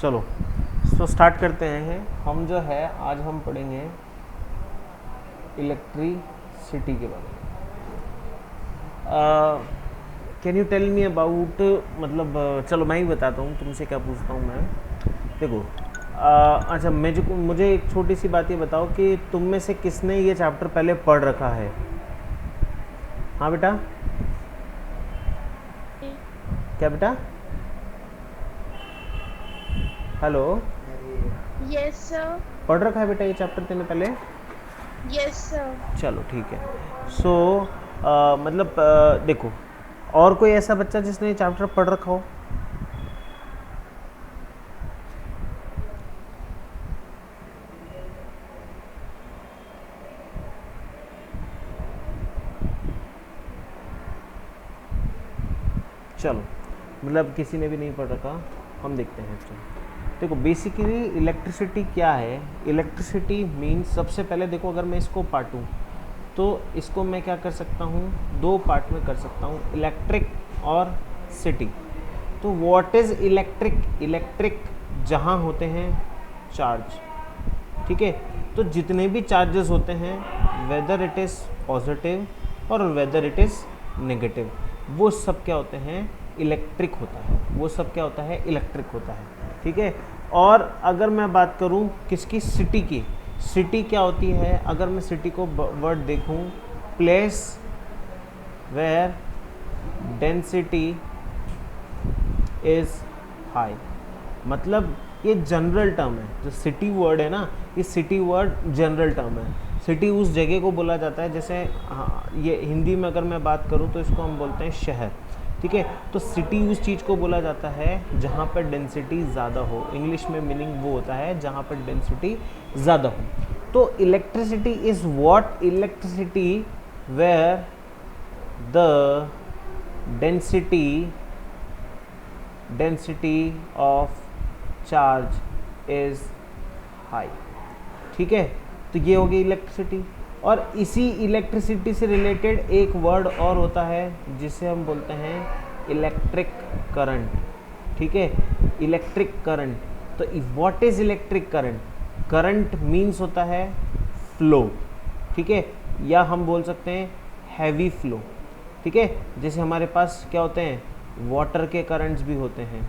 चलो स्टार्ट करते हैं। हम जो है आज हम पढ़ेंगे इलेक्ट्रिसिटी के बारे में। Can you tell me about, मतलब चलो मैं ही बताता हूँ तुमसे क्या पूछता हूँ मैं। देखो अच्छा मुझे एक छोटी सी बात ये बताओ कि तुम में से किसने ये चैप्टर पहले पढ़ रखा है। हाँ बेटा, क्या बेटा? Hello, yes sir. पढ़ रखा है बेटा ये चैप्टर तूने पहले? Yes sir. चलो ठीक है। सो मतलब देखो, और कोई ऐसा बच्चा जिसने ये चैप्टर पढ़ रखा हो? चलो, मतलब किसी ने भी नहीं पढ़ रखा, हम देखते हैं। चलो देखो, बेसिकली इलेक्ट्रिसिटी क्या है। इलेक्ट्रिसिटी मीन्स, सबसे पहले देखो अगर मैं इसको बांटूं तो इसको मैं क्या कर सकता हूँ, दो पार्ट में कर सकता हूँ, इलेक्ट्रिक और सिटी। तो व्हाट इज इलेक्ट्रिक? इलेक्ट्रिक जहाँ होते हैं चार्ज, ठीक है। तो जितने भी चार्जेस होते हैं, वेदर इट इज़ पॉजिटिव और वेदर इट इज़ नेगेटिव, वो सब क्या होते हैं, इलेक्ट्रिक होता है। वो सब क्या होता है, इलेक्ट्रिक होता है, ठीक है। और अगर मैं बात करूं किसकी, सिटी की, सिटी क्या होती है? अगर मैं सिटी को वर्ड देखूं, place where density is high. मतलब ये जनरल टर्म है, जो सिटी वर्ड है ना, ये सिटी वर्ड जनरल टर्म है। सिटी उस जगह को बोला जाता है, जैसे हाँ, ये हिंदी में अगर मैं बात करूँ तो इसको हम बोलते हैं शहर, ठीक है। तो सिटी उस चीज़ को बोला जाता है जहाँ पर डेंसिटी ज़्यादा हो। इंग्लिश में मीनिंग वो होता है जहाँ पर डेंसिटी ज़्यादा हो। तो electricity is what? Electricity where the density of charge is high, ठीक है। तो ये हो गई इलेक्ट्रिसिटी। और इसी इलेक्ट्रिसिटी से रिलेटेड एक वर्ड और होता है जिसे हम बोलते हैं इलेक्ट्रिक करंट, ठीक है। Electric current. तो what is electric current? Current means होता है फ्लो, ठीक है, या हम बोल सकते हैं हैवी फ्लो, ठीक है। जैसे हमारे पास क्या होते हैं, वाटर के करंट्स भी होते हैं,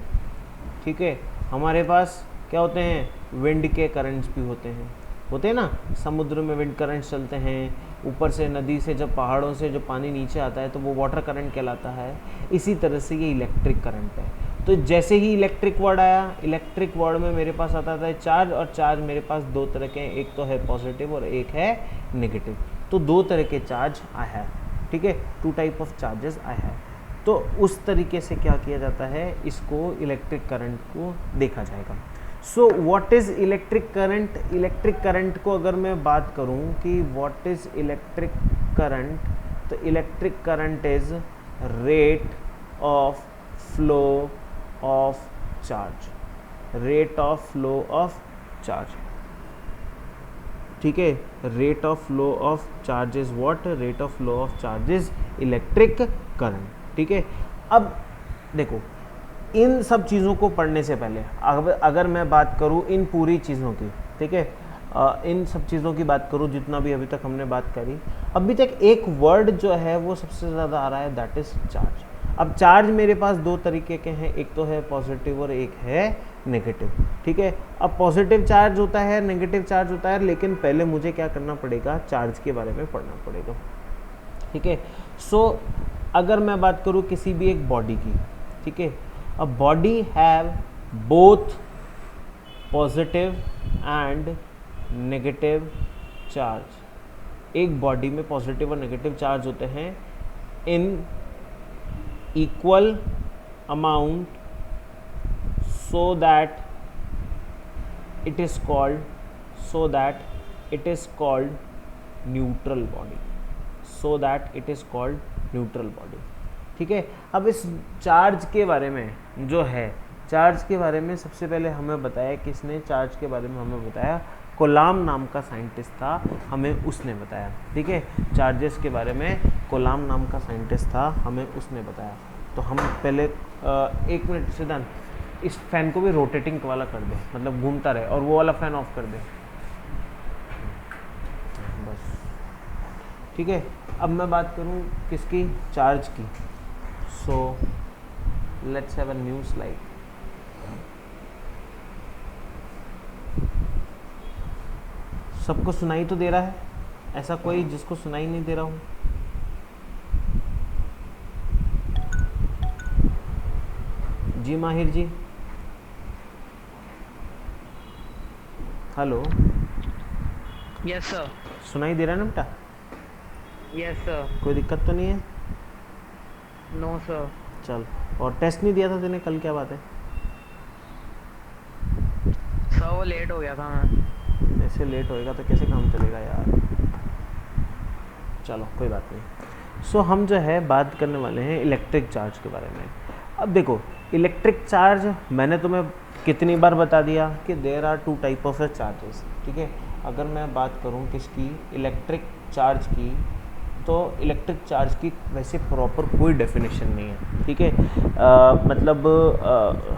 ठीक है। हमारे पास क्या होते हैं, विंड के करंट्स भी होते हैं ना। समुद्र में विंड करंट्स चलते हैं, ऊपर से नदी से जब पहाड़ों से जो पानी नीचे आता है तो वो वाटर करंट कहलाता है। इसी तरह से ये इलेक्ट्रिक करंट है। तो जैसे ही इलेक्ट्रिक वर्ड आया, इलेक्ट्रिक वर्ड में मेरे पास आता था चार्ज, और चार्ज मेरे पास दो तरह के हैं, एक तो है पॉजिटिव और एक है नेगेटिव। तो दो तरह के चार्ज आए हैं, ठीक है, टू टाइप ऑफ चार्जेस आए हैं। तो उस तरीके से क्या किया जाता है, इसको इलेक्ट्रिक करंट को देखा जाएगा। So what is electric current? Electric current को अगर मैं बात करूं कि व्हाट इज़ इलेक्ट्रिक करंट, तो electric current is rate of flow of charge. Rate of flow of charge, ठीक है। Rate of flow of charge is what? Rate of flow of charge is electric current, ठीक है। अब देखो, इन सब चीज़ों को पढ़ने से पहले अगर मैं बात करूँ इन पूरी चीज़ों की, ठीक है, इन सब चीज़ों की बात करूँ, जितना भी अभी तक हमने बात करी, अभी तक एक वर्ड जो है वो सबसे ज़्यादा आ रहा है, दैट इज़ चार्ज। अब चार्ज मेरे पास दो तरीके के हैं, एक तो है पॉजिटिव और एक है नेगेटिव, ठीक है। अब पॉजिटिव चार्ज होता है, नेगेटिव चार्ज होता है, लेकिन पहले मुझे क्या करना पड़ेगा, चार्ज के बारे में पढ़ना पड़ेगा, ठीक है। सो अगर मैं बात करूँ किसी भी एक बॉडी की, ठीक है, a body have both positive and negative charge। एक बॉडी में पॉजिटिव और नेगेटिव चार्ज होते हैं in equal amount, so that it is called neutral body. So that it is called neutral body, ठीक है। अब इस चार्ज के बारे में जो है, चार्ज के बारे में सबसे पहले हमें बताया किसने, चार्ज के बारे में हमें बताया कोलाम नाम का साइंटिस्ट था, हमें उसने बताया, ठीक है। चार्जेस के बारे में कोलाम नाम का साइंटिस्ट था, हमें उसने बताया। तो हम पहले एक मिनट सिद्धांत, इस फैन को भी रोटेटिंग वाला कर दे, मतलब घूमता रहे, और वो वाला फैन ऑफ कर दे बस। ठीक है, अब मैं बात करूँ किसकी, चार्ज की। So let's have a new slide. सबको सुनाई तो दे रहा है? ऐसा कोई जिसको सुनाई नहीं दे रहा हूँ? जी माहिर जी, हेलो, यस सर। सुनाई दे रहा है ना बेटा? Yes sir. कोई दिक्कत तो नहीं है? No sir. चल, और टेस्ट नहीं दिया था तूने कल, क्या बात है? सर वो लेट हो गया था मैं। ऐसे लेट होएगा तो कैसे काम चलेगा यार। चलो कोई बात नहीं। सो हम जो है बात करने वाले हैं इलेक्ट्रिक चार्ज के बारे में। अब देखो, इलेक्ट्रिक चार्ज मैंने तुम्हें कितनी बार बता दिया कि there are two type of charges. ठीक है, अगर मैं बात करूं किसकी, इलेक्ट्रिक चार्ज की, तो इलेक्ट्रिक चार्ज की वैसे प्रॉपर कोई डेफिनेशन नहीं है। ठीक है, मतलब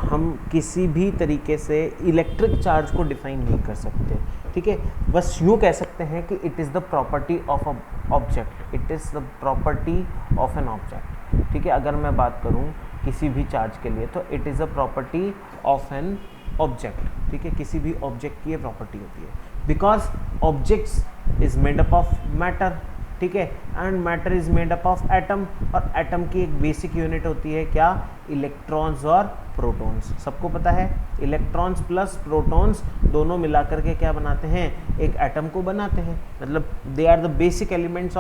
हम किसी भी तरीके से इलेक्ट्रिक चार्ज को डिफाइन नहीं कर सकते। ठीक है, बस यूँ कह सकते हैं कि it is the property of a object, it is the property of an object. ठीक है, अगर मैं बात करूँ किसी भी चार्ज के लिए तो it is a property of an object. ठीक है, किसी भी ऑब्जेक्ट की ये प्रॉपर्टी होती है, because objects is made up of matter. ठीक है, and matter is made up of atom, और एटम की एक बेसिक यूनिट होती है क्या, इलेक्ट्रॉन्स और प्रोटॉन्स। सबको पता है इलेक्ट्रॉन्स प्लस प्रोटॉन्स दोनों मिलाकर के क्या बनाते हैं, एक एटम को बनाते हैं। मतलब they are the basic elements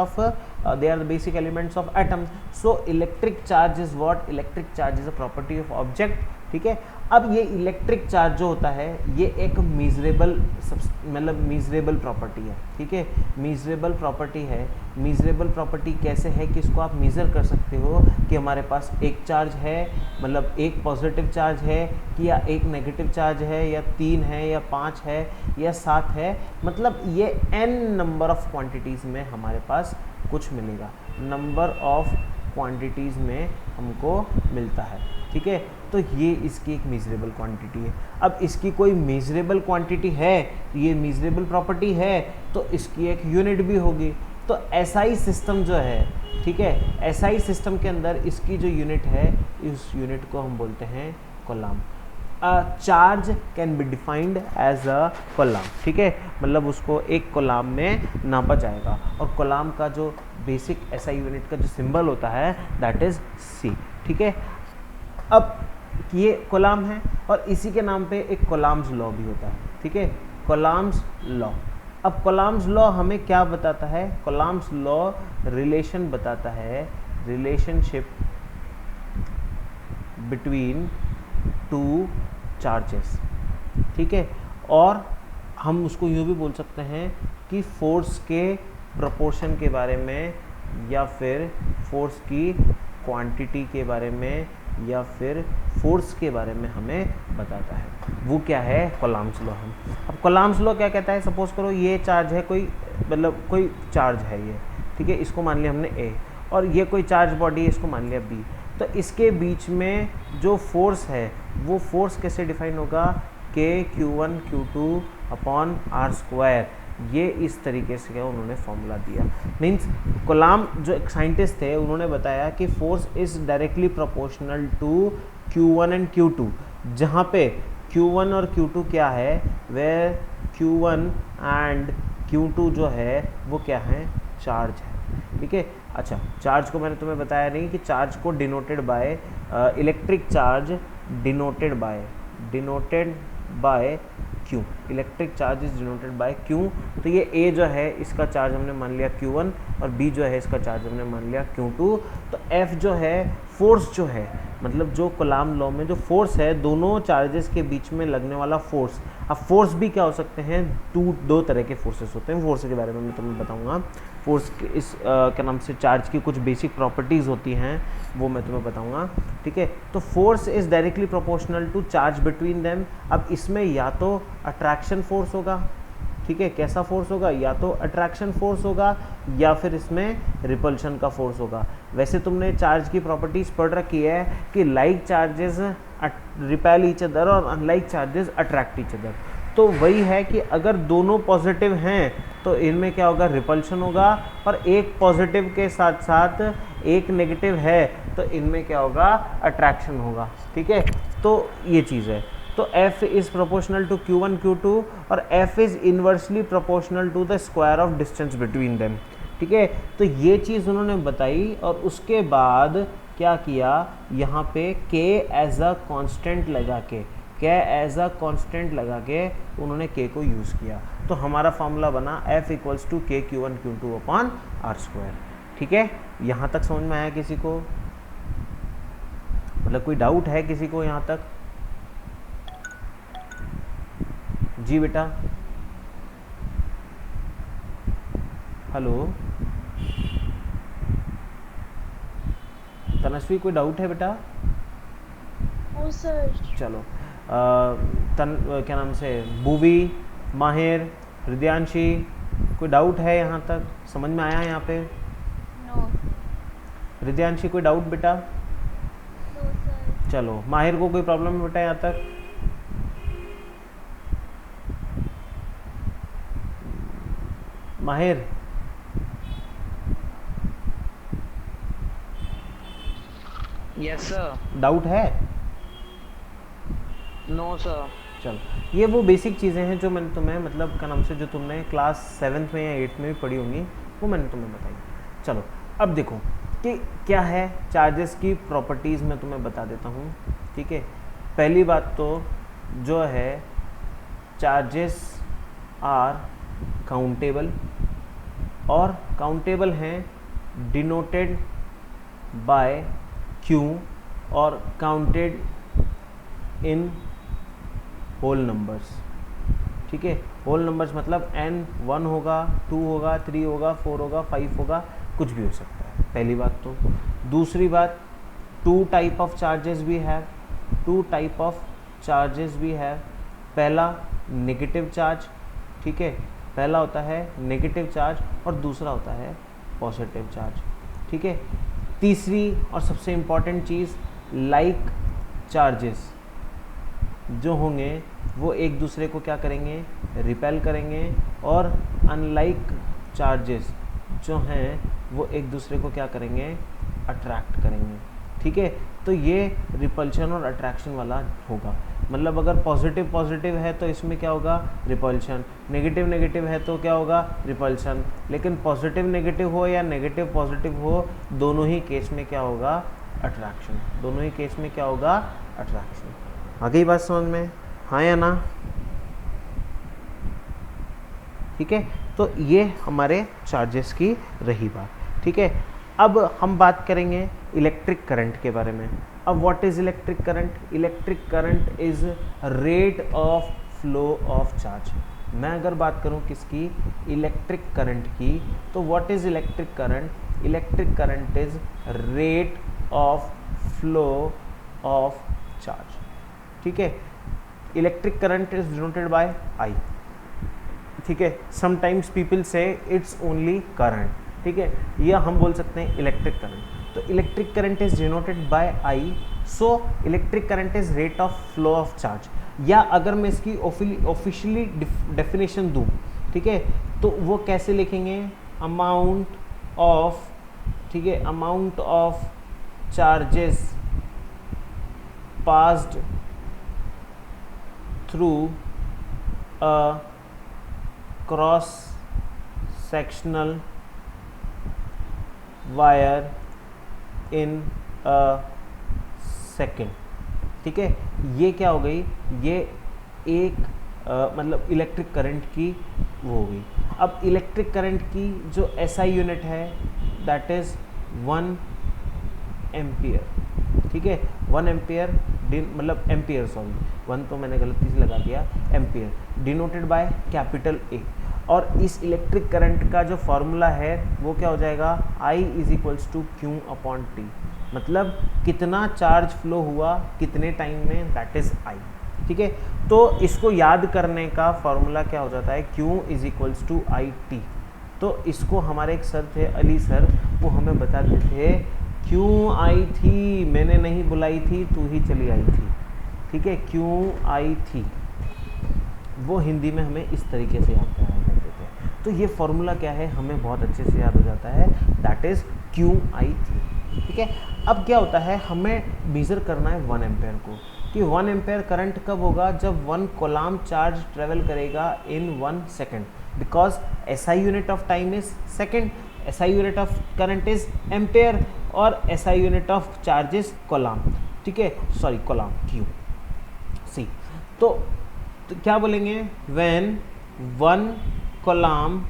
of atom. So electric charge is what, electric charge is a property of object. ठीक है, अब ये इलेक्ट्रिक चार्ज जो होता है ये एक मीजरेबल प्रॉपर्टी है। ठीक है, मीजरेबल प्रॉपर्टी है। मीजरेबल प्रॉपर्टी कैसे है कि इसको आप मीज़र कर सकते हो कि हमारे पास एक चार्ज है, मतलब एक पॉजिटिव चार्ज है कि या एक नेगेटिव चार्ज है, या 3 है या 5 है या 7 है, मतलब ये n नंबर ऑफ क्वांटिटीज़ में हमारे पास कुछ मिलेगा, नंबर ऑफ क्वांटिटीज़ में हमको मिलता है। ठीक है, तो ये इसकी एक मीजरेबल क्वांटिटी है। अब इसकी कोई मीजरेबल क्वांटिटी है, ये मीजरेबल प्रॉपर्टी है, तो इसकी एक यूनिट भी होगी। तो एसआई सिस्टम जो है, ठीक है, एसआई सिस्टम के अंदर इसकी जो यूनिट है, इस यूनिट को हम बोलते हैं coulomb. Charge can be defined as a coulomb. ठीक है, मतलब उसको एक कॉलम में नापा जाएगा, और कॉलम का जो बेसिक एसआई यूनिट का जो सिंबल होता है दैट इज सी। ठीक है, अब ये कॉलम है, और इसी के नाम पे एक कॉलम्स लॉ भी होता है। ठीक है, कॉलम्स लॉ। अब कॉलम्स लॉ हमें क्या बताता है, कॉलम्स लॉ रिलेशन बताता है, रिलेशनशिप बिटवीन टू चार्जेस। ठीक है, और हम उसको यूँ भी बोल सकते हैं कि फोर्स के प्रोपोर्शन के बारे में, या फिर फोर्स की क्वांटिटी के बारे में, या फिर फोर्स के बारे में हमें बताता है। वो क्या है, कॉलम्स लॉ। हम अब कॉलम्स लॉ क्या कहता है, सपोज करो ये चार्ज है, कोई मतलब कोई चार्ज है ये, ठीक है, इसको मान लिया हमने ए, और ये कोई चार्ज बॉडी है, इसको मान लिया बी। तो इसके बीच में जो फोर्स है वो फोर्स कैसे डिफाइन होगा, के Q1 Q2 upon are square. ये इस तरीके से क्या उन्होंने फॉर्मूला दिया। मीन्स कलाम जो एक साइंटिस्ट थे उन्होंने बताया कि force is directly proportional to Q1 and Q2, जहाँ पे Q1 और Q2 क्या है, वे Q1 एंड Q2 जो है वो क्या है, चार्ज है। ठीक है, अच्छा, चार्ज को मैंने तुम्हें बताया नहीं कि चार्ज को denoted by electric charge denoted by Q, electric charge is denoted bye Q। तो ये A जो है इसका चार्ज हमने मान लिया Q1, और B जो है इसका चार्ज हमने मान लिया Q2। तो F जो है फोर्स जो है, मतलब जो कलाम लॉ में जो फोर्स है, दोनों चार्जेस के बीच में लगने वाला फोर्स। अब फोर्स भी क्या हो सकते हैं, दो तरह के फोर्सेस होते हैं। फोर्स के बारे में मैं तुम्हें बताऊंगा। फोर्स इस क्या नाम से चार्ज की कुछ बेसिक प्रॉपर्टीज़ होती हैं, वो मैं तुम्हें बताऊंगा। ठीक है, तो force is directly proportional to charge between them. अब इसमें या तो अट्रैक्शन फोर्स होगा, ठीक है, कैसा फोर्स होगा, या तो अट्रैक्शन फोर्स होगा, या फिर इसमें रिपल्शन का फोर्स होगा। वैसे तुमने चार्ज की प्रॉपर्टीज़ पढ़ रखी है कि like charges repel each other और unlike charges attract each other. तो वही है कि अगर दोनों पॉजिटिव हैं तो इनमें क्या होगा, रिपल्शन होगा, और एक पॉजिटिव के साथ साथ एक नेगेटिव है तो इनमें क्या होगा, अट्रैक्शन होगा। ठीक है, तो ये चीज़ है। तो F is proportional to Q1 Q2 और F is inversely proportional to the square of distance between them. ठीक है, तो ये चीज़ उन्होंने बताई और उसके बाद क्या किया, यहाँ पे K एज अ कांस्टेंट लगा के, उन्होंने K को यूज़ किया, तो हमारा फॉर्मूला बना F equals to K Q1 Q2 upon R square. ठीक है, यहाँ तक समझ में आया किसी को? मतलब कोई डाउट है किसी को यहाँ तक? जी बेटा, हेलो तनस्वी, कोई डाउट है बेटा? No sir. चलो क्या नाम से, भूवी, माहिर, हृदयांशी, कोई डाउट है यहाँ तक? समझ में आया यहाँ पे? नो। हृदयांशी कोई डाउट बेटा? No sir. चलो, माहिर को कोई प्रॉब्लम है बेटा यहाँ तक? Mahir, yes sir. डाउट है? No sir. चलो, ये वो बेसिक चीज़ें हैं जो मैंने तुम्हें, मतलब क्या नाम से, जो तुमने क्लास 7th में या 8th में भी पढ़ी होंगी, वो मैंने तुम्हें बताई। चलो, अब देखो कि क्या है चार्जेस की प्रॉपर्टीज़, मैं तुम्हें बता देता हूँ। ठीक है, पहली बात तो जो है, चार्जेस आर काउंटेबल, और काउंटेबल हैं डिनोटेड बाय Q और काउंटेड इन होल नंबर्स। ठीक है, होल नंबर्स मतलब n 1 होगा, 2 होगा, 3 होगा, 4 होगा, 5 होगा, कुछ भी हो सकता है, पहली बात तो। दूसरी बात, टू टाइप ऑफ चार्जेस भी है, पहला नेगेटिव चार्ज। ठीक है, पहला होता है नेगेटिव चार्ज और दूसरा होता है पॉजिटिव चार्ज। ठीक है, तीसरी और सबसे इम्पॉर्टेंट चीज़, लाइक चार्जेस जो होंगे वो एक दूसरे को क्या करेंगे, रिपेल करेंगे, और अनलाइक चार्जेस जो हैं वो एक दूसरे को क्या करेंगे, अट्रैक्ट करेंगे। ठीक है, तो ये रिपल्शन और अट्रैक्शन वाला होगा। मतलब अगर पॉजिटिव पॉजिटिव है तो इसमें क्या होगा, रिपल्शन, नेगेटिव नेगेटिव है तो क्या होगा, रिपल्शन। लेकिन पॉजिटिव नेगेटिव हो या नेगेटिव पॉजिटिव हो, दोनों ही केस में क्या होगा, अट्रैक्शन। दोनों ही केस में क्या होगा, अट्रैक्शन। आ गई बात समझ में, हाँ या ना? ठीक है, तो ये हमारे चार्जेस की रही बात। ठीक है, अब हम बात करेंगे इलेक्ट्रिक करंट के बारे में। अब what is electric current? Electric current is rate of flow of charge. मैं अगर बात करूं किसकी, इलेक्ट्रिक करंट की, तो what is electric current? Electric current is rate of flow of charge. ठीक है, electric current is denoted bye I। ठीक है, समटाइम्स पीपल से इट्स ओनली करंट। ठीक है, या हम बोल सकते हैं इलेक्ट्रिक करंट। तो electric current is denoted bye I, so electric current is rate of flow of charge. या अगर मैं इसकी ऑफिशियली डेफिनेशन दूं, ठीक है, तो वो कैसे लिखेंगे, अमाउंट ऑफ, ठीक है, amount of charges passed through a cross sectional wire in a second. ठीक है, ये क्या हो गई, ये एक मतलब इलेक्ट्रिक करंट की वो हो गई। अब इलेक्ट्रिक करंट की जो SI यूनिट है दैट इज 1 एम्पियर। ठीक है, 1 एम्पियर मतलब एम्पियर, सॉरी 1 तो मैंने गलती से लगा दिया, ampere denoted by capital A। और इस इलेक्ट्रिक करंट का जो फॉर्मूला है वो क्या हो जाएगा, I is equals to Q upon T। मतलब कितना चार्ज फ्लो हुआ कितने टाइम में, दैट इज I। ठीक है, तो इसको याद करने का फॉर्मूला क्या हो जाता है, Q is equals to IT। तो इसको हमारे एक सर थे, अली सर, वो हमें बताते थे क्यों आई थी, मैंने नहीं बुलाई थी, तू ही चली आई थी। ठीक है, क्यों आई थी, वो हिंदी में हमें इस तरीके से याद कराया करते थे। तो ये फॉर्मूला क्या है, हमें बहुत अच्छे से याद हो जाता है, दैट इज़ क्यों आई थी। ठीक है, अब क्या होता है, हमें मेज़र करना है 1 एम्पेयर को, कि 1 एम्पेयर करंट कब होगा, जब 1 कोलॉम्ब चार्ज ट्रेवल करेगा इन 1 second, because SI unit of time is second, SI unit of current is ampere, और SI unit of charge is coulomb. ठीक है, सॉरी कोलॉम्ब, क्यू सी। तो क्या बोलेंगे, व्हेन 1 कोलॉम्ब,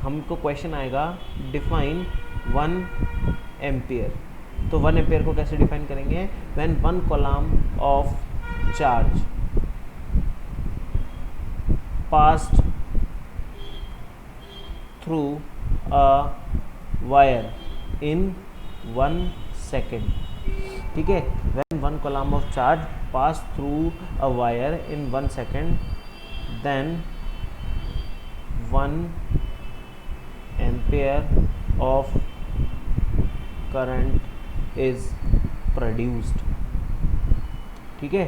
हमको क्वेश्चन आएगा डिफाइन 1 एम्पियर। तो 1 एम्पियर को कैसे डिफाइन करेंगे, when 1 coulomb of charge passed through a wire in 1 second. ठीक है, when 1 coulomb of charge pass through a wire in 1 second, then 1 ampere of current is produced. ठीक है,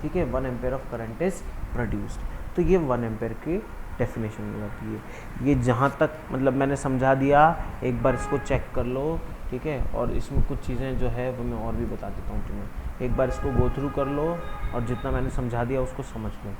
ठीक है, 1 ampere of current is produced. तो ये 1 ampere की definition हो जाती है। ये जहाँ तक मतलब मैंने समझा दिया, एक बार इसको चेक कर लो। ठीक है, और इसमें कुछ चीज़ें जो है वो मैं और भी बता देता हूँ तुम्हें, एक बार इसको गो थ्रू कर लो और जितना मैंने समझा दिया उसको समझ लो।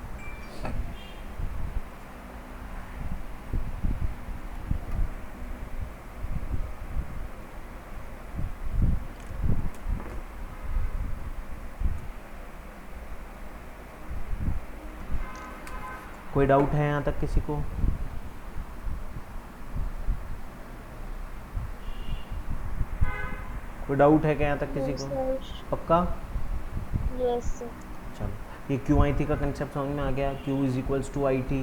कोई डाउट है यहाँ तक किसी को? कोई डाउट है क्या यहाँ तक किसी को? पक्का? Yes sir. चलो, ये क्यू आई थी का कंसेप्ट समझ में आ गया, Q is equals to I T.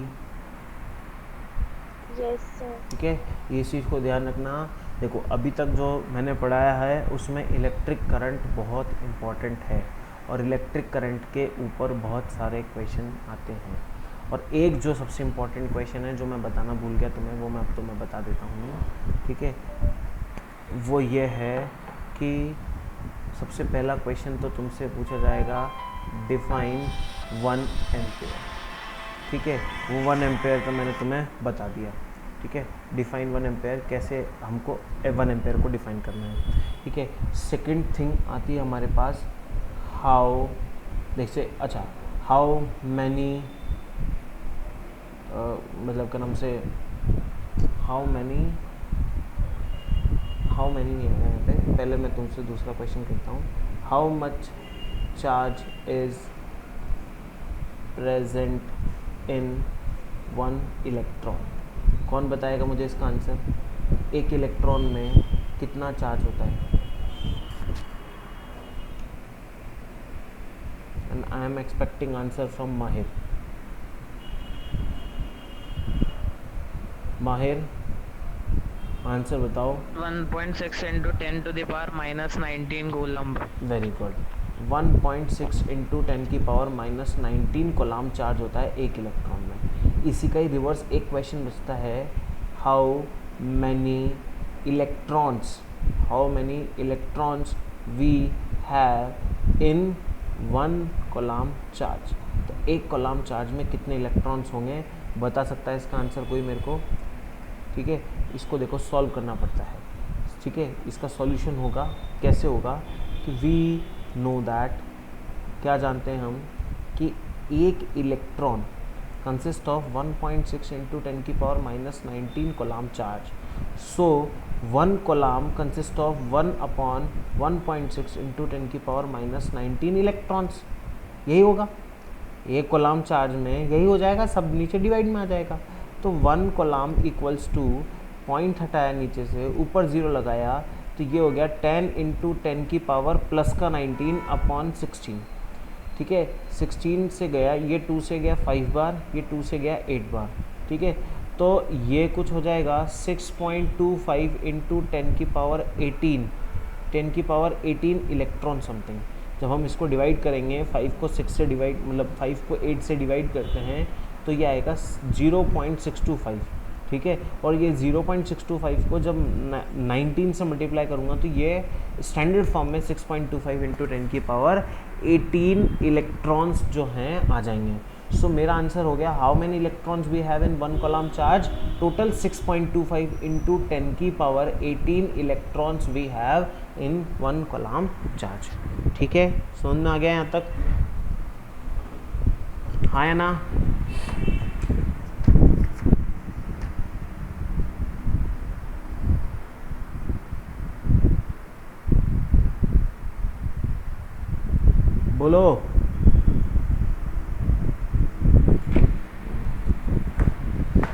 Yes sir. ठीक है, ये चीज़ को ध्यान रखना। देखो अभी तक जो मैंने पढ़ाया है उसमें इलेक्ट्रिक करंट बहुत इम्पॉर्टेंट है, और इलेक्ट्रिक करंट के ऊपर बहुत सारे क्वेश्चन आते हैं। और एक जो सबसे इम्पॉर्टेंट क्वेश्चन है जो मैं बताना भूल गया तुम्हें, वो मैं अब तुम्हें बता देता हूँ। ठीक है, वो ये है कि सबसे पहला क्वेश्चन तो तुमसे पूछा जाएगा डिफाइन 1 एम्पेयर। ठीक है, वो 1 एम्पेयर तो मैंने तुम्हें बता दिया। ठीक है, डिफाइन 1 एम्पेयर, कैसे हमको 1 एम्पेयर को डिफाइन करना है। ठीक है, सेकंड थिंग आती है हमारे पास, हाउ, जैसे अच्छा हाउ मैनी, मतलब का नाम से हाउ मैनी नहीं है यहाँ पे, पहले मैं तुमसे दूसरा क्वेश्चन करता हूँ। How much charge is present in 1 electron? कौन बताएगा मुझे इसका आंसर? एक इलेक्ट्रॉन में कितना चार्ज होता है? And I am expecting answer from माहिर। माहिर आंसर बताओ। 1.6 into 10 to the power minus 19 coulomb. Very good, 1.6 into 10 की पावर माइनस 19 कोलॉम्ब चार्ज होता है एक इलेक्ट्रॉन में। इसी का ही रिवर्स एक क्वेश्चन बचता है, how many electrons we have in 1 coulomb charge. तो एक कोलॉम्ब चार्ज में कितने इलेक्ट्रॉन्स होंगे, बता सकता है इसका आंसर कोई मेरे को? ठीक है, इसको देखो सॉल्व करना पड़ता है। ठीक है, इसका सॉल्यूशन होगा, कैसे होगा कि वी नो दैट, क्या जानते हैं हम कि एक इलेक्ट्रॉन कंसिस्ट ऑफ 1.6 इंटू 10 की power minus 19 coulomb charge. So 1 coulomb consist of 1 upon 1.6 into 10 की पावर माइनस 19 इलेक्ट्रॉन्स। यही होगा, एक कोलॉम्ब चार्ज में यही हो जाएगा, सब नीचे डिवाइड में आ जाएगा। तो 1 कोलॉम्ब इक्वल्स टू, पॉइंट हटाया नीचे से, ऊपर 0 लगाया, तो ये हो गया 10 इंटू 10 की पावर प्लस का 19 अपॉन 16। ठीक है, 16 से गया, ये 2 से गया 5 बार, ये 2 से गया 8 बार। ठीक है, तो ये कुछ हो जाएगा 6.25 इंटू 10 की पावर 18, 10 की पावर 18 इलेक्ट्रॉन समथिंग। जब हम इसको डिवाइड करेंगे, 5 को 6 से डिवाइड, मतलब 5 को 8 से डिवाइड करते हैं, तो ये आएगा 0.625, ठीक है। और ये 0.625 को जब 19 से मल्टीप्लाई करूँगा तो ये स्टैंडर्ड फॉर्म में 6.25 इंटू 10 की पावर 18 इलेक्ट्रॉन्स जो हैं आ जाएंगे। सो मेरा आंसर हो गया how many electrons we have in one coulomb charge, total 6.25 into 10 की power 18 electrons we have in one coulomb charge, ठीक है। समझ में आ गया यहाँ तक? हाँ या ना? बोलो।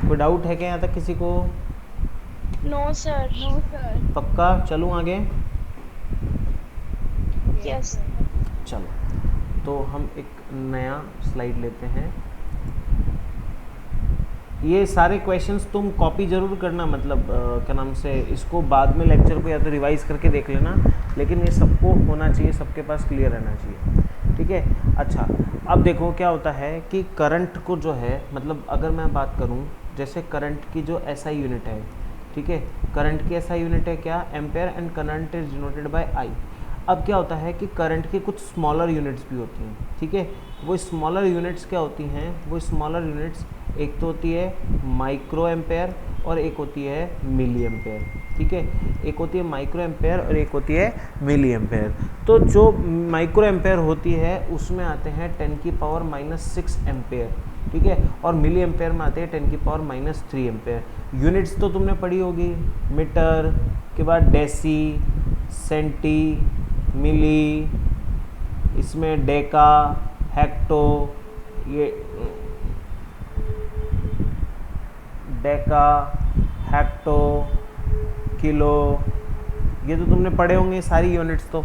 कोई डाउट है क्या यहाँ तक किसी को? No sir. No sir. पक्का? चलूँ आगे? यस। चलो तो हम एक नया स्लाइड लेते हैं। ये सारे क्वेश्चंस तुम कॉपी जरूर करना, मतलब क्या नाम से, इसको बाद में लेक्चर को या तो रिवाइज करके देख लेना, लेकिन ये सबको होना चाहिए, सबके पास क्लियर रहना चाहिए, ठीक है। अच्छा, अब देखो क्या होता है कि करंट को जो है, मतलब अगर मैं बात करूं, जैसे करंट की जो एसआई यूनिट है, ठीक है, करंट की एसआई यूनिट है क्या? Ampere, and current is denoted by I. अब क्या होता है कि करंट की कुछ स्मॉलर यूनिट्स भी होती हैं, ठीक है। वो स्मॉलर यूनिट्स क्या होती हैं? वो स्मॉलर यूनिट्स एक तो होती है माइक्रो एम्पेयर और एक होती है मिली एम्पेयर, ठीक है। एक होती है माइक्रो एम्पेयर और एक होती है मिली एम्पेयर। तो जो माइक्रो एम्पेयर होती है उसमें आते हैं 10 की पावर -6 एम्पेयर, ठीक है। और मिली एम्पेयर में आते हैं 10 की पावर -3 एम्पेयर। यूनिट्स तो तुमने पढ़ी होगी, मीटर के बाद डेसी, सेंटी, मिली, इसमें डेका, हेक्टो, ये डेका, हेक्टो, किलो, ये तो तुमने पढ़े होंगे सारी यूनिट्स। तो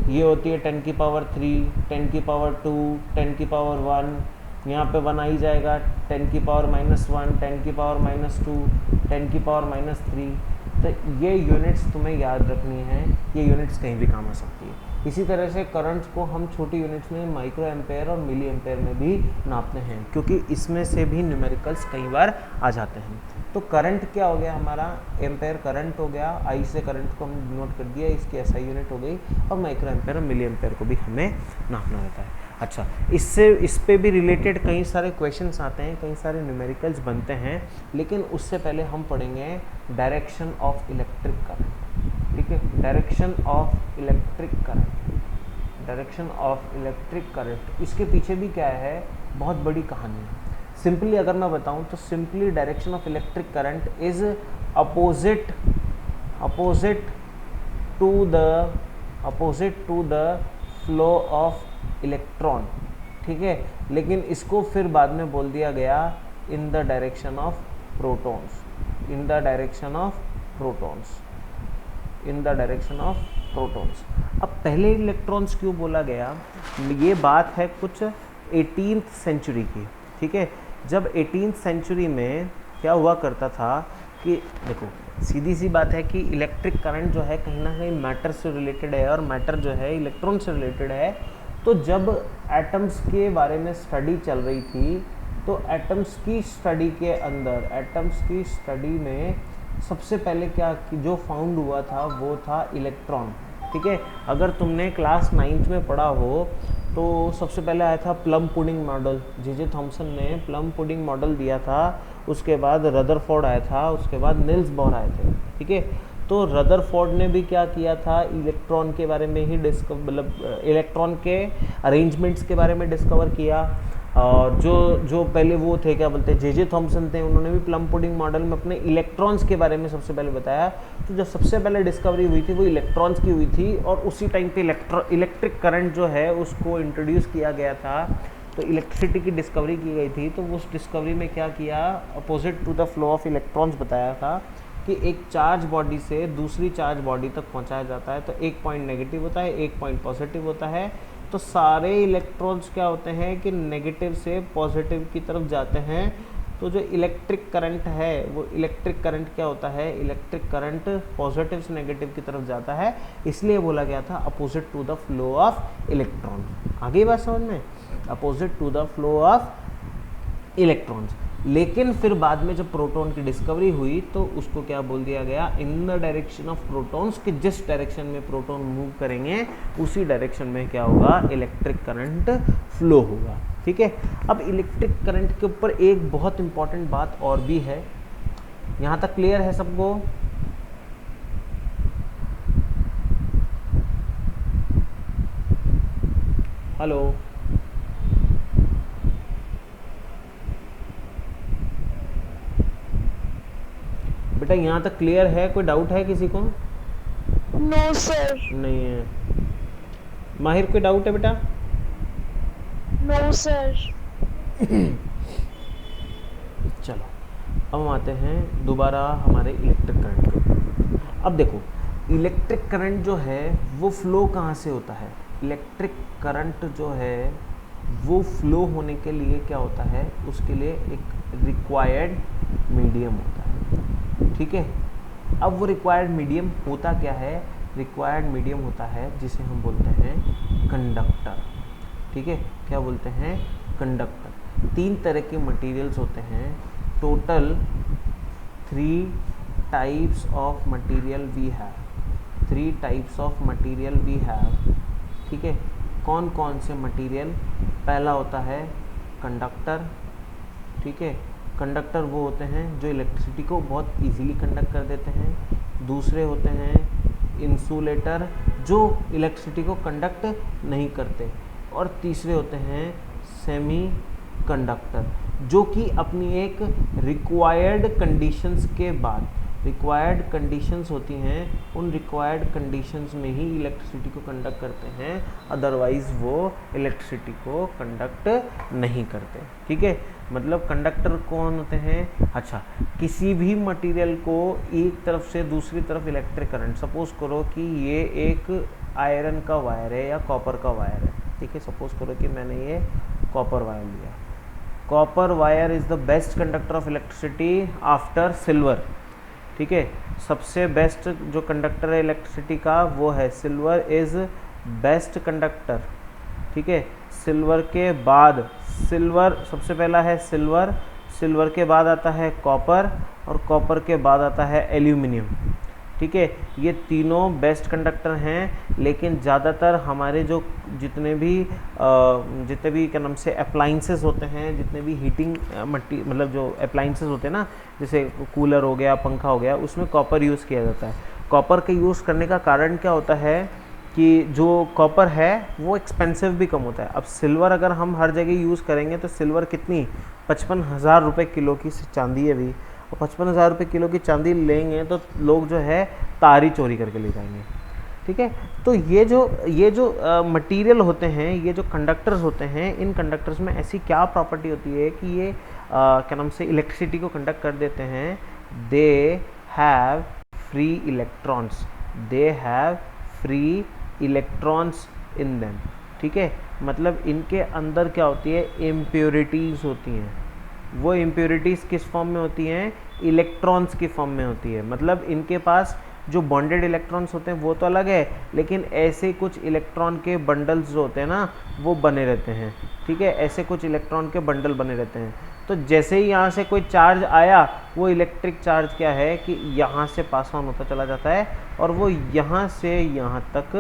ये होती है 10 की पावर 3, 10 की पावर 2, 10 की पावर 1, यहाँ पे 1 आ ही जाएगा, 10 की पावर -1, 10 की पावर -2, 10 की पावर -3। तो ये यूनिट्स तुम्हें याद रखनी है, ये यूनिट्स कहीं भी काम आ सकती है। इसी तरह से करंट्स को हम छोटी यूनिट्स में माइक्रो एम्पेयर और मिली एम्पेयर में भी नापते हैं, क्योंकि इसमें से भी न्यूमेरिकल्स कई बार आ जाते हैं। तो करंट क्या हो गया हमारा? एम्पेयर करंट हो गया, आई से करंट को हम नोट कर दिया, इसकी एसआई यूनिट हो गई, और माइक्रो एम्पेयर और मिली एम्पेयर को भी हमें नापना रहता है। अच्छा, इस पे भी रिलेटेड कई सारे क्वेश्चंस आते हैं, कई सारे न्यूमेरिकल्स बनते हैं, लेकिन उससे पहले हम पढ़ेंगे डायरेक्शन ऑफ इलेक्ट्रिक करंट, ठीक है। Direction of electric current, direction of electric current, इसके पीछे भी क्या है, बहुत बड़ी कहानी है। सिंपली अगर मैं बताऊं तो simply direction of electric current is opposite to the flow of electron, ठीक है। लेकिन इसको फिर बाद में बोल दिया गया in the direction of protons, in the direction of protons, in the direction of protons. अब पहले इलेक्ट्रॉन्स क्यों बोला गया? ये बात है कुछ 18th सेंचुरी की, ठीक है। जब 18th सेंचुरी में क्या हुआ करता था कि देखो, सीधी सी बात है कि इलेक्ट्रिक करंट जो है कहीं ना कहीं मैटर से रिलेटेड है, और मैटर जो है इलेक्ट्रॉन से रिलेटेड है। तो जब एटम्स के बारे में स्टडी चल रही थी, तो एटम्स की स्टडी के अंदर, एटम्स की स्टडी में सबसे पहले क्या जो फाउंड हुआ था वो था इलेक्ट्रॉन, ठीक है। अगर तुमने क्लास 9th में पढ़ा हो तो सबसे पहले आया था plum pudding model, J Thomson ने प्लम पुडिंग मॉडल दिया था, उसके बाद रदरफोर्ड आया था, उसके बाद निल्स बोर आए थे, ठीक है। तो रदरफोर्ड ने भी क्या किया था, इलेक्ट्रॉन के बारे में ही मतलब इलेक्ट्रॉन के अरेंजमेंट्स के बारे में डिस्कवर किया। और जो पहले वो थे, क्या बोलते हैं, जे थॉमसन थे, उन्होंने भी प्लम पुडिंग मॉडल में अपने इलेक्ट्रॉन्स के बारे में सबसे पहले बताया। तो जो सबसे पहले डिस्कवरी हुई थी वो इलेक्ट्रॉन्स की हुई थी, और उसी टाइम पे इलेक्ट्रिक करंट जो है उसको इंट्रोड्यूस किया गया था। तो इलेक्ट्रिसिटी की डिस्कवरी की गई थी, तो उस डिस्कवरी में क्या किया, opposite to the flow of electrons बताया था कि एक चार्ज बॉडी से दूसरी चार्ज बॉडी तक पहुंचाया जाता है, तो एक पॉइंट नेगेटिव होता है, एक पॉइंट पॉजिटिव होता है। तो सारे इलेक्ट्रॉन्स क्या होते हैं कि नेगेटिव से पॉजिटिव की तरफ जाते हैं। तो जो इलेक्ट्रिक करंट है वो इलेक्ट्रिक करंट क्या होता है, इलेक्ट्रिक करंट पॉजिटिव से नेगेटिव की तरफ जाता है, इसलिए बोला गया था opposite to the flow of electron. आगे बात समझ में, opposite to the flow of electrons. लेकिन फिर बाद में जब प्रोटॉन की डिस्कवरी हुई तो उसको क्या बोल दिया गया, in the direction of protons, कि जिस डायरेक्शन में प्रोटॉन मूव करेंगे उसी डायरेक्शन में क्या होगा, इलेक्ट्रिक करंट फ्लो होगा। ठीक है, अब इलेक्ट्रिक करंट के ऊपर एक बहुत इंपॉर्टेंट बात और भी है। यहाँ तक क्लियर है सबको? हेलो, बेटा यहाँ तक क्लियर है? कोई डाउट है किसी को? No sir. नहीं है। माहिर कोई डाउट है बेटा? No sir. चलो अब हम आते हैं दोबारा हमारे इलेक्ट्रिक करंट के ऊपर। अब देखो, इलेक्ट्रिक करंट जो है वो फ्लो कहाँ से होता है? इलेक्ट्रिक करंट जो है वो फ्लो होने के लिए क्या होता है, उसके लिए एक रिक्वायर्ड मीडियम होता है। ठीक है, अब वो रिक्वायर्ड मीडियम होता क्या है? रिक्वायर्ड मीडियम होता है जिसे हम बोलते हैं कंडक्टर। ठीक है, क्या बोलते हैं? कंडक्टर। 3 तरह के मटेरियल्स होते हैं, total 3 types of material we have. 3 types of material we have. ठीक है, कौन कौन से मटेरियल? पहला होता है कंडक्टर। ठीक है, कंडक्टर वो होते हैं जो इलेक्ट्रिसिटी को बहुत इजीली कंडक्ट कर देते हैं। दूसरे होते हैं इंसुलेटर, जो इलेक्ट्रिसिटी को कंडक्ट नहीं करते। और तीसरे होते हैं सेमी कंडक्टर, जो कि अपनी एक रिक्वायर्ड कंडीशंस के बाद, रिक्वायर्ड कंडीशंस होती हैं, उन रिक्वायर्ड कंडीशंस में ही इलेक्ट्रिसिटी को कंडक्ट करते हैं, अदरवाइज वो इलेक्ट्रिसिटी को कंडक्ट नहीं करते। ठीक है, मतलब कंडक्टर कौन होते हैं? अच्छा, किसी भी मटेरियल को एक तरफ से दूसरी तरफ इलेक्ट्रिक करंट, सपोज करो कि ये एक आयरन का वायर है या कॉपर का वायर है। ठीक है, सपोज करो कि मैंने ये कॉपर वायर लिया। Copper wire is the best conductor of electricity after silver. ठीक है, सबसे बेस्ट जो कंडक्टर है इलेक्ट्रिसिटी का वो है सिल्वर, इज़ बेस्ट कंडक्टर। ठीक है, सिल्वर के बाद, सिल्वर सबसे पहला है सिल्वर, सिल्वर के बाद आता है कॉपर, और कॉपर के बाद आता है एल्यूमिनियम। ठीक है, ये तीनों बेस्ट कंडक्टर हैं। लेकिन ज़्यादातर हमारे जो जितने भी क्या नाम से अप्लाइंसेस होते हैं, जितने भी हीटिंग मतलब जो अप्लाइंसेस होते हैं ना, जैसे कूलर हो गया, पंखा हो गया, उसमें कॉपर यूज़ किया जाता है। कॉपर का यूज़ करने का कारण क्या होता है कि जो कॉपर है वो एक्सपेंसिव भी कम होता है। अब सिल्वर अगर हम हर जगह यूज़ करेंगे तो सिल्वर कितनी, 55,000 रुपये किलो की चांदी है अभी, और 55,000 रुपये किलो की चांदी लेंगे तो लोग जो है तारी चोरी करके ले जाएंगे। ठीक है, तो ये जो मटेरियल होते हैं, ये जो कंडक्टर्स होते हैं, इन कंडक्टर्स में ऐसी क्या प्रॉपर्टी होती है कि ये क्या नाम से इलेक्ट्रिसिटी को कंडक्ट कर देते हैं? They have free electrons, they have free electrons in them. ठीक है, मतलब इनके अंदर क्या होती है? इम्प्योरिटीज़ होती हैं। वो इम्प्योरिटीज़ किस फॉर्म में होती हैं? इलेक्ट्रॉन्स की फॉर्म में होती है। मतलब इनके पास जो बॉन्डेड इलेक्ट्रॉन्स होते हैं वो तो अलग है, लेकिन ऐसे कुछ इलेक्ट्रॉन के बंडल्स जो होते हैं ना, वो बने रहते हैं। ठीक है, ऐसे कुछ इलेक्ट्रॉन के बंडल बने रहते हैं। तो जैसे ही यहाँ से कोई चार्ज आया, वो इलेक्ट्रिक चार्ज क्या है कि यहाँ से पास ऑन होता चला जाता है और वो यहाँ से यहाँ तक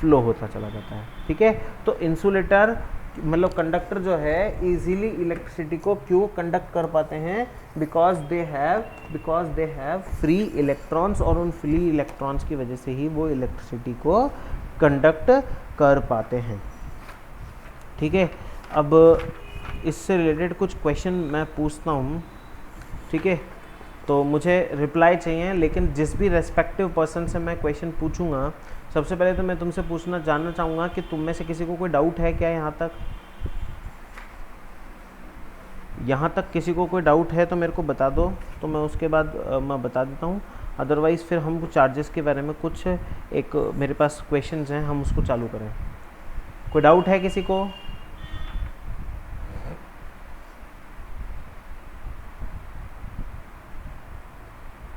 फ्लो होता चला जाता है। ठीक है, तो इंसुलेटर मतलब कंडक्टर जो है इजीली इलेक्ट्रिसिटी को क्यों कंडक्ट कर पाते हैं? Because they have free electrons, और उन फ्री इलेक्ट्रॉन्स की वजह से ही वो इलेक्ट्रिसिटी को कंडक्ट कर पाते हैं। ठीक है, अब इससे रिलेटेड कुछ क्वेश्चन मैं पूछता हूँ। ठीक है, तो मुझे रिप्लाई चाहिए, लेकिन जिस भी रेस्पेक्टिव पर्सन से मैं क्वेश्चन पूछूंगा, सबसे पहले तो मैं तुमसे जानना चाहूँगा कि तुम में से किसी को कोई डाउट है क्या? यहाँ तक किसी को कोई डाउट है तो मेरे को बता दो, तो मैं उसके बाद मैं बता देता हूँ। अदरवाइज़ फिर हम कुछ चार्जेस के बारे में कुछ एक मेरे पास क्वेश्चंस हैं, हम उसको चालू करें। कोई डाउट है किसी को?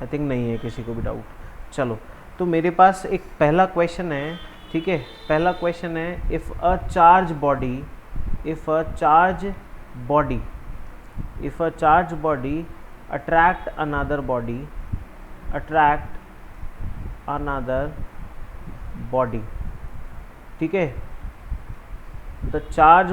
आई थिंक नहीं है किसी को भी डाउट। चलो, तो मेरे पास एक पहला क्वेश्चन है। ठीक है, पहला क्वेश्चन है, if a charge if a charge body attract another body, ठीक है, the charge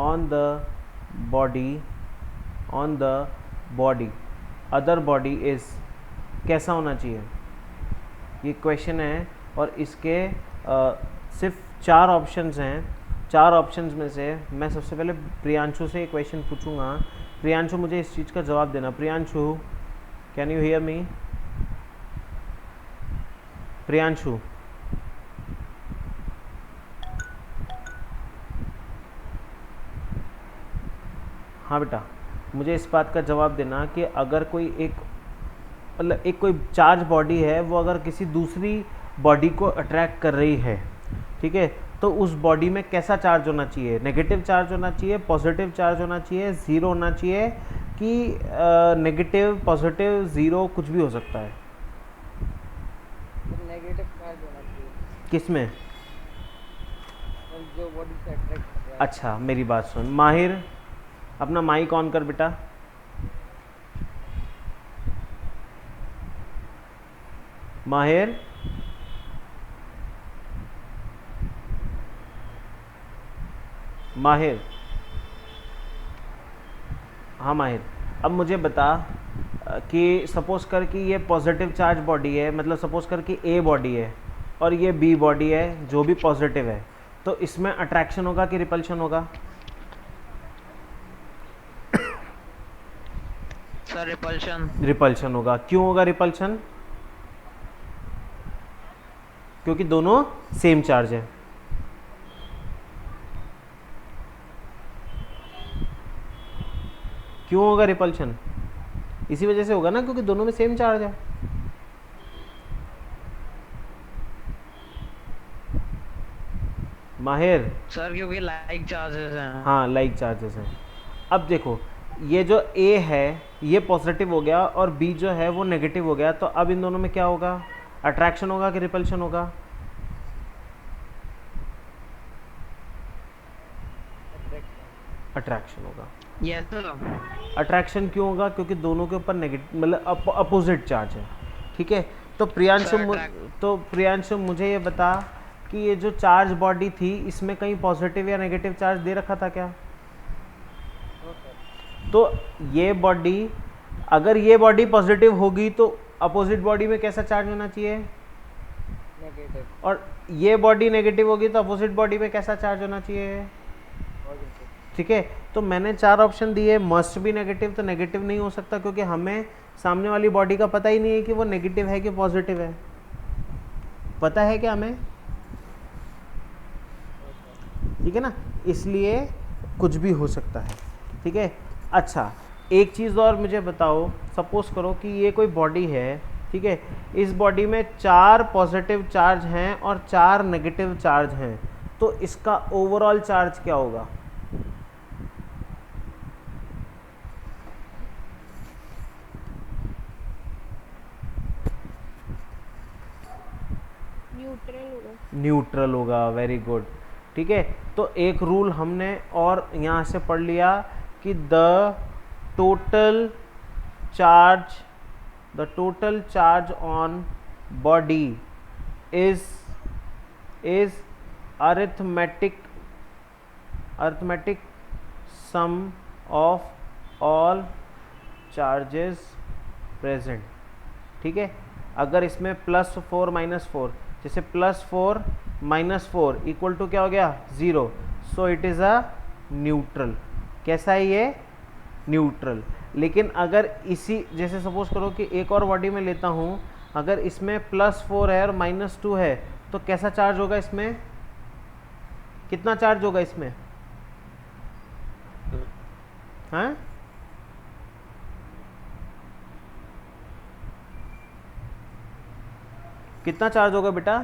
on the body other body is, कैसा होना चाहिए, ये क्वेश्चन है। और इसके सिर्फ 4 ऑप्शंस हैं। 4 ऑप्शंस में से मैं सबसे पहले प्रियांशु से ये क्वेश्चन पूछूंगा। प्रियांशु, मुझे इस चीज़ का जवाब देना। Priyanshu, can you hear me? Priyanshu, हाँ बेटा, मुझे इस बात का जवाब देना कि अगर कोई एक कोई चार्ज बॉडी है, वो अगर किसी दूसरी बॉडी को अट्रैक्ट कर रही है, ठीक है, तो उस बॉडी में कैसा चार्ज होना चाहिए? नेगेटिव चार्ज होना चाहिए, पॉजिटिव चार्ज होना चाहिए, ज़ीरो होना चाहिए, कि नेगेटिव, पॉजिटिव, ज़ीरो, कुछ भी हो सकता है? नेगेटिव चार्ज होना चाहिए। किस में? जो बॉडी से अट्रैक्ट कर रहा है। अच्छा, मेरी बात सुन। माहिर, अपना माइक ऑन कर बेटा। माहिर, हाँ माहिर, अब मुझे बता कि सपोज कर कि ये पॉजिटिव चार्ज बॉडी है, मतलब सपोज कर कि ए बॉडी है और ये बी बॉडी है जो भी पॉजिटिव है, तो इसमें अट्रैक्शन होगा कि रिपल्शन होगा? Sir repulsion. रिपल्शन होगा। क्यों होगा रिपल्शन? क्योंकि दोनों सेम चार्ज है। क्यों होगा रिपल्शन? इसी वजह से होगा ना, क्योंकि दोनों में सेम चार्ज है। माहिर, सर क्योंकि लाइक चार्जेस हैं। हाँ, लाइक चार्जेस हैं। अब देखो, ये जो ए है ये पॉजिटिव हो गया और बी जो है वो नेगेटिव हो गया, तो अब इन दोनों में क्या होगा? अट्रैक्शन होगा कि रिपल्शन होगा? अट्रैक्शन होगा। Yes sir. अट्रैक्शन क्यों होगा? क्योंकि दोनों के ऊपर नेगेटिव, मतलब अपोजिट चार्ज है, ठीक है। तो प्रियांशु मुझे ये बता कि ये जो चार्ज बॉडी थी, इसमें कहीं पॉजिटिव या नेगेटिव चार्ज दे रखा था क्या? तो ये बॉडी, अगर ये बॉडी पॉजिटिव होगी तो अपोजिट बॉडी में कैसा चार्ज होना चाहिए? नेगेटिव। और ये बॉडी नेगेटिव होगी तो अपोजिट बॉडी में कैसा चार्ज होना चाहिए? पॉजिटिव। ठीक है। तो मैंने 4 ऑप्शन दिए, मस्ट भी नेगेटिव, तो नेगेटिव नहीं हो सकता क्योंकि हमें सामने वाली बॉडी का पता ही नहीं है कि वो नेगेटिव है कि पॉजिटिव है। पता है क्या हमें? ठीक है ना, इसलिए कुछ भी हो सकता है। ठीक है। अच्छा, एक चीज़ और मुझे बताओ, सपोज करो कि ये कोई बॉडी है, ठीक है, इस बॉडी में 4 पॉजिटिव चार्ज हैं और 4 नेगेटिव चार्ज हैं, तो इसका ओवरऑल चार्ज क्या होगा? न्यूट्रल होगा। न्यूट्रल होगा। Very good. ठीक है। तो एक रूल हमने और यहाँ से पढ़ लिया कि the total charge on body is arithmetic sum of all charges present. ठीक है। अगर इसमें +4 -4, जैसे +4 -4 इक्वल टू क्या हो गया? 0। So it is a neutral. कैसा है ये? न्यूट्रल। लेकिन अगर इसी, जैसे सपोज करो कि एक और बॉडी में लेता हूँ, अगर इसमें +4 है और -2 है, तो कैसा चार्ज होगा इसमें? कितना चार्ज होगा इसमें? हाँ, कितना चार्ज होगा बेटा?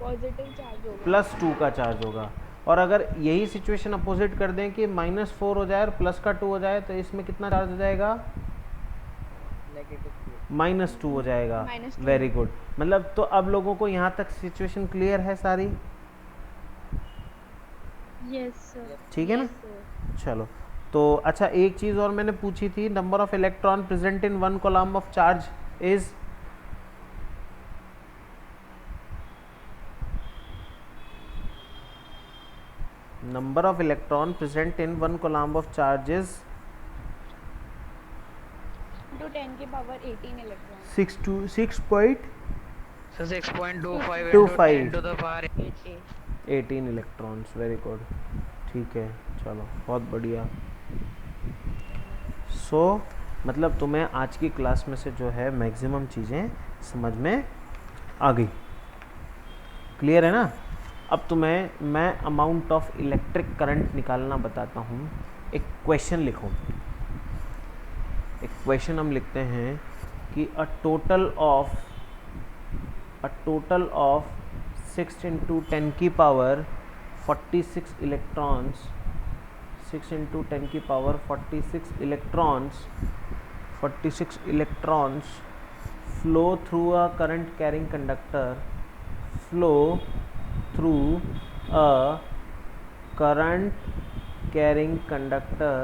पॉजिटिव चार्ज होगा। +2 का चार्ज होगा। और अगर यही सिचुएशन अपोजिट कर दें कि -4 हो जाए और +2 हो जाए, तो इसमें कितना चार्ज हो जाएगा? नेगेटिव। -2 हो जाएगा। -2। Very good. मतलब तो अब लोगों को यहाँ तक सिचुएशन क्लियर है सारी? Yes sir. ठीक है ना? चलो, तो अच्छा एक चीज़ और मैंने पूछी थी, number of electron present in one column of charge is, number of electron present in one coulomb of charge is 10 की power 18 electron. 6 to 6 point So 6.25 Two into five. 10 to the power 18 electrons. Very good, ठीक है, चलो बहुत बढ़िया। सो मतलब तुम्हें आज की क्लास में से जो है मैक्सिमम चीज़ें समझ में आ गई, क्लियर है ना? अब तुम्हें मैं अमाउंट ऑफ इलेक्ट्रिक करंट निकालना बताता हूँ। एक क्वेश्चन लिखो, एक क्वेश्चन हम लिखते हैं कि अ टोटल ऑफ 6 into 10 की पावर 46 इलेक्ट्रॉन्स, 6 into 10 की power 46 electrons flow through a current carrying conductor, flow through a current carrying conductor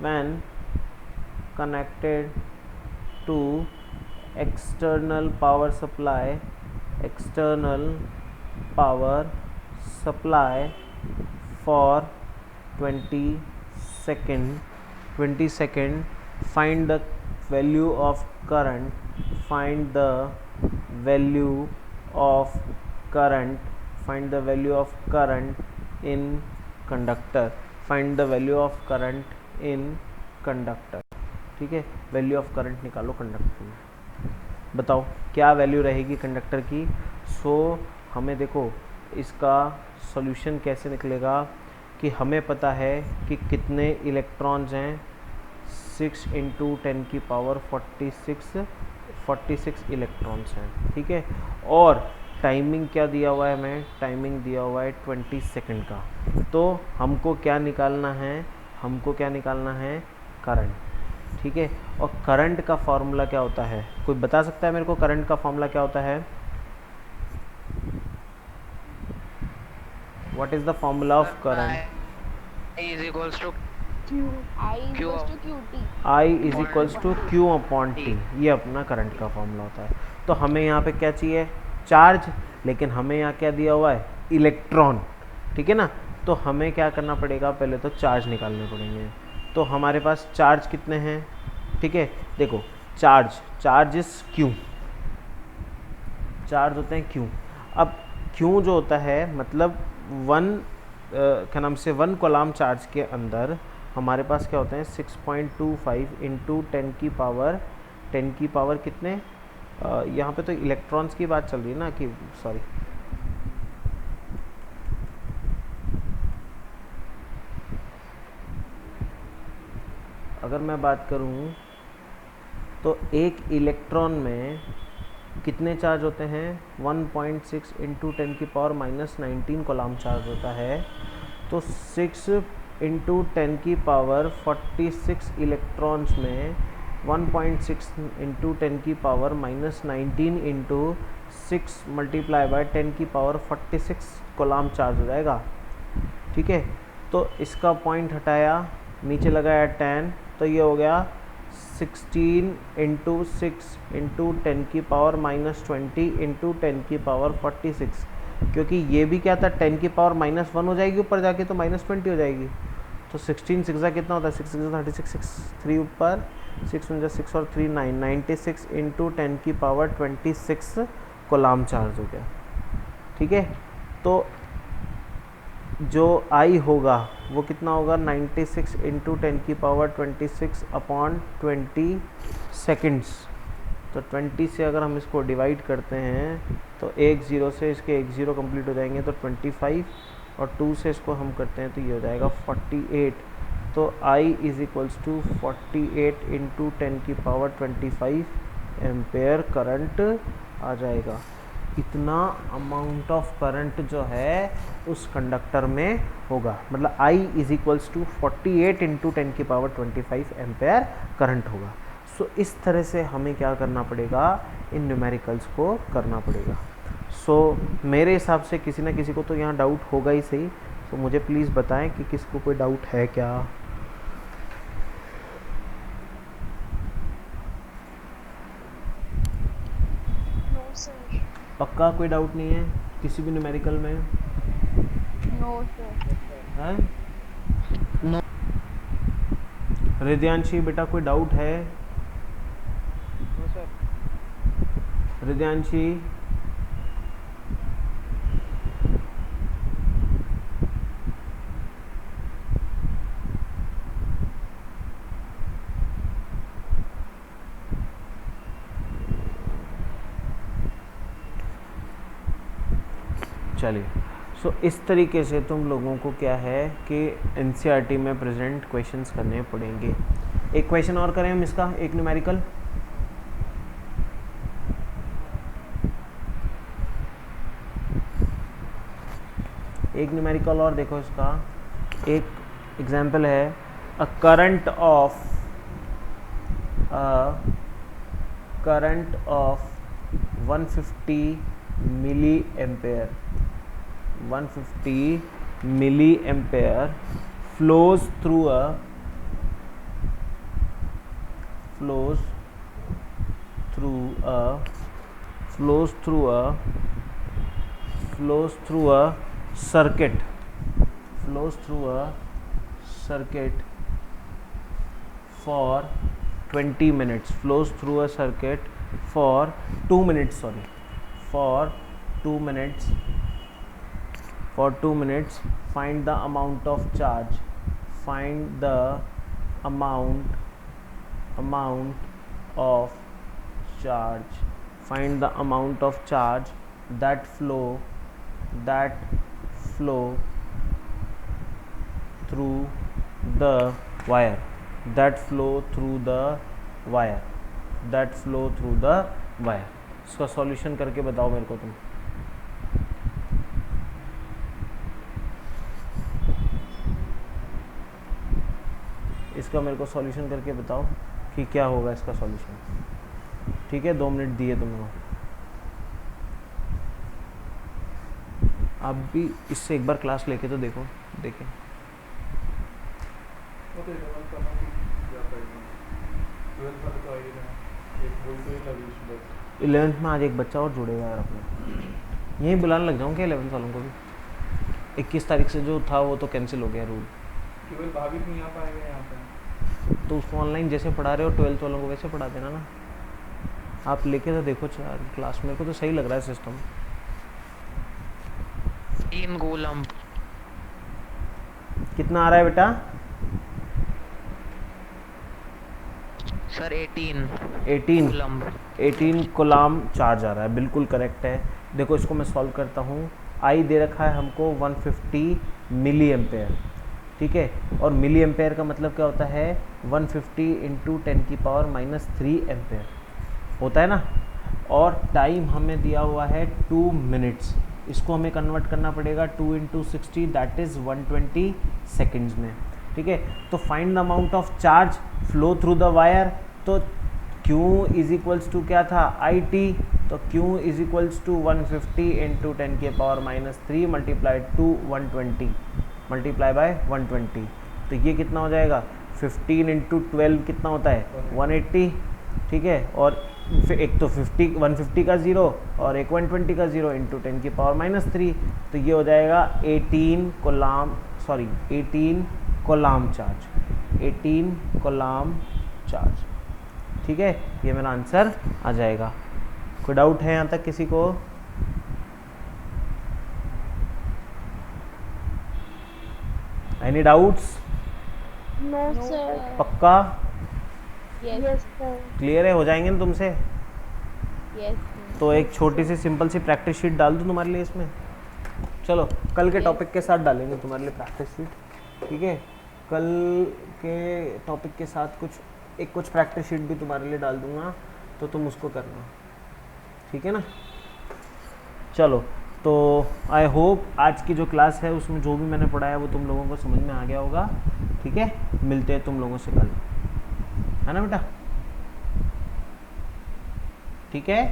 when connected to external power supply for 20 second. Find the value of current in conductor. ठीक है, value of current निकालो conductor में। बताओ क्या value रहेगी conductor की? हमें देखो इसका सॉल्यूशन कैसे निकलेगा कि हमें पता है कि कितने इलेक्ट्रॉन्स हैं, 6 into 10 की पावर 46 इलेक्ट्रॉन्स हैं, ठीक है। और टाइमिंग क्या दिया हुआ है हमें? टाइमिंग दिया हुआ है 20 सेकंड का। तो हमको क्या निकालना है? करंट, ठीक है। और करंट का फॉर्मूला क्या होता है? कोई बता सकता है मेरे को करंट का फॉर्मूला क्या होता है? What is the formula of current? I is equals to I is equals to Q upon T, ये अपना करंट का फॉर्मूला होता है। तो हमें यहाँ पे क्या चाहिए? चार्ज, लेकिन हमें यहाँ क्या दिया हुआ है? इलेक्ट्रॉन, ठीक है ना। तो हमें क्या करना पड़ेगा? पहले तो चार्ज निकालने पड़ेंगे। तो हमारे पास चार्ज कितने हैं? ठीक है, देखो चार्ज इज क्यू, चार्ज होते हैं क्यू। अब क्यू जो होता है मतलब क्या नाम से 1 कॉलम चार्ज के अंदर हमारे पास क्या होते हैं? 6.25 इंटू 10 की पावर कितने? यहाँ पे तो इलेक्ट्रॉन्स की बात चल रही है ना, कि सॉरी, अगर मैं बात करूँ तो एक इलेक्ट्रॉन में कितने चार्ज होते हैं? 1.6 इंटू 10 की पावर -19 कॉलम चार्ज होता है। तो 6 इंटू 10 की पावर 46 इलेक्ट्रॉन्स में 1.6 इंटू 10 की पावर -19 इंटू 6 मल्टीप्लाई बाय 10 की पावर 46 कॉलम चार्ज हो जाएगा, ठीक है। तो इसका पॉइंट हटाया, नीचे लगाया 10, तो ये हो गया 16 इंटू 6 इंटू 10 की पावर -20 इंटू 10 की पावर 46, क्योंकि ये भी क्या था? 10 की पावर -1 हो जाएगी ऊपर जाके, तो -20 हो जाएगी। तो 16 6 कितना होता है? 6 6 36, 6 3 ऊपर, 6 1 6 और 3 9, 96 इंटू 10 की पावर 26 कॉलम चार्ज हो गया, ठीक है। तो जो आई होगा वो कितना होगा? 96 इंटू 10 की पावर 26 अपॉन 20 सेकेंड्स। तो 20 से अगर हम इसको डिवाइड करते हैं तो एक ज़ीरो से इसके एक ज़ीरो कंप्लीट हो जाएंगे, तो 25, और 2 से इसको हम करते हैं तो ये हो जाएगा 48। तो I is equals to 48 into 10 की पावर 25 एम्पेयर करंट आ जाएगा। इतना अमाउंट ऑफ करंट जो है उस कंडक्टर में होगा, मतलब I is equals to 48 into 10⁻25 ampere current होगा। सो इस तरह से हमें क्या करना पड़ेगा, इन न्यूमेरिकल्स को करना पड़ेगा। सो मेरे हिसाब से किसी ना किसी को तो यहाँ डाउट होगा ही सही। सो मुझे प्लीज़ बताएं कि किसको कोई डाउट है क्या। No sir. पक्का कोई डाउट नहीं है किसी भी न्यूमेरिकल में? No sir. है नो हृदयांशी बेटा कोई डाउट है? No sir. हृदयांशी चलिए। सो इस तरीके से तुम लोगों को क्या है कि एनसीईआरटी में प्रेजेंट क्वेश्चंस करने पड़ेंगे। एक क्वेश्चन और करें हम इसका, एक न्यूमेरिकल। एक न्यूमेरिकल और देखो इसका, एक एग्जाम्पल है a current of 150 milliampere 150 milliampere flows through a flows through a flows through a flows through a circuit flows through a circuit for 20 minutes flows through a circuit for 2 minutes, sorry, for 2 minutes for 2 minutes. Find the amount of charge, find the amount of charge, find the amount of charge that flow through the wire, that flow through the wire, that flow through the wire. इसका solution करके बताओ मेरे को तुम। इसका मेरे को solution करके बताओ कि क्या होगा इसका सॉल्यूशन। ठीक है, 2 मिनट दिए तुम लोगों। आप भी इससे एक बार क्लास लेके तो देखो, देखें। 11th में आज एक बच्चा और जुड़ेगा यार अपने, यहीं बुलाने लग जाऊँ क्या 11th वालों को भी। 21 तारीख से जो था वो तो कैंसिल हो गया रूल। केवल भाविक नहीं आ पाएंगे यहाँ पे, तो उसको ऑनलाइन जैसे पढ़ा रहे हो 12th वालों को वैसे पढ़ा देना ना। आप लेके तो देखो यार क्लास, मेरे को तो सही लग रहा है सिस्टम। 3 कूलम। कितना आ रहा है बेटा? Sir 18 coulomb. 18 कूलम चार्ज आ रहा है, बिल्कुल करेक्ट है। देखो इसको मैं सॉल्व करता हूँ। आई दे रखा है हमको 150 मिली एम्पेयर, ठीक है, और मिली एम्पेयर का मतलब क्या होता है, 150 इंटू 10⁻³ एम्पेयर होता है ना। और टाइम हमें दिया हुआ है 2 मिनट्स, इसको हमें कन्वर्ट करना पड़ेगा 2 इंटू 60, दैट इज़ 120 सेकेंड्स में। ठीक है, तो find the amount of charge flow through the wire. तो Q इज इक्वल्स टू क्या था, IT, तो Q is equals to 150 into 10⁻³ multiplied to 120 multiply by 120। तो ये कितना हो जाएगा, 15 इंटू 12 कितना होता है, 180। ठीक है, और एक तो 150 का ज़ीरो और एक 120 का ज़ीरो इंटू 10⁻³ तो ये हो जाएगा 18 कूलम चार्ज, 18 कूलम चार्ज। ठीक है, ये मेरा आंसर आ जाएगा। कोई डाउट है यहाँ तक किसी को? Any doubts? No sir. पक्का यस सर। क्लियर है, हो जाएंगे ना तुमसे? यस। तो एक छोटी सी सिंपल सी प्रैक्टिस शीट डाल दूँ तुम्हारे लिए इसमें। चलो कल के टॉपिक के साथ डालेंगे तुम्हारे लिए प्रैक्टिस शीट। ठीक है, कल के टॉपिक के साथ कुछ प्रैक्टिस शीट भी तुम्हारे लिए डाल दूंगा, तो तुम उसको करना। ठीक है ना? चलो, तो आई होप आज की जो क्लास है उसमें जो भी मैंने पढ़ाया वो तुम लोगों को समझ में आ गया होगा। ठीक है, मिलते हैं तुम लोगों से कल, है ना बेटा? ठीक है।